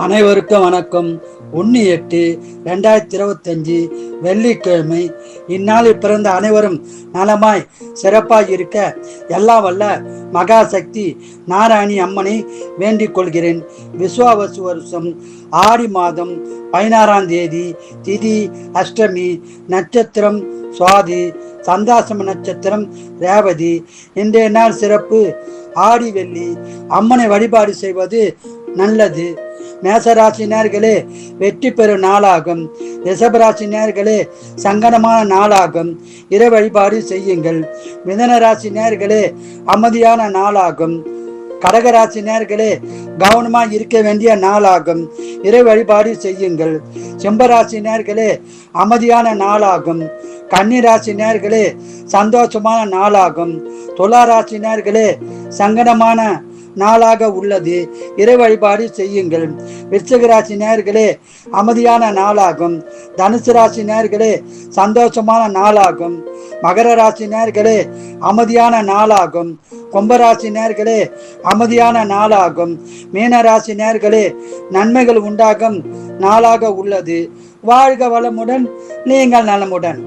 அனைவருக்கும் வணக்கம். 1/8/2025 வெள்ளிக்கிழமை. இந்நாளில் பிறந்த அனைவரும் நலமாய் சிறப்பாய் இருக்க எல்லாம் வல்ல மகாசக்தி நாராயணி அம்மனை வேண்டிக் கொள்கிறேன். விஸ்வாவசு வருஷம் ஆடி மாதம் 16ஆம் தேதி, திதி அஷ்டமி, நட்சத்திரம் சுவாதி, சந்தாசம நட்சத்திரம் ரேவதி. இன்றைய நாள் சிறப்பு. ஆடி வெள்ளி அம்மனை வழிபாடு செய்வது நல்லது. மேசராசி நேர்களே வெற்றி பெறும் நாளாகும். ரிஷபராசி நேர்களே சங்கடமான நாளாகும். இறை வழிபாடு செய்யுங்கள். மிதன ராசி நேர்களே அமைதியான நாளாகும். கடகராசி நேர்களே கவனமாக இருக்க வேண்டிய நாளாகும். இறை வழிபாடு செய்யுங்கள். சிம்மராசி நேர்களே அமைதியான நாளாகும். கன்னிராசி நேர்களே சந்தோஷமான நாளாகும். துளாராசி நேர்களே சங்கடமான நாளாக உள்ளது. இறை வழிபாடு செய்யுங்கள். விருச்சிக ராசி நேர்களே அமைதியான நாளாகும். தனுசு ராசி நேர்களே சந்தோஷமான நாளாகும். மகர ராசி நேர்களே அமைதியான நாளாகும். கும்பராசி நேர்களே அமைதியான நாளாகும். மீன ராசி நேர்களே நன்மைகள் உண்டாகும் நாளாக உள்ளது. வாழ்க வளமுடன், நீங்கள் நலமுடன்.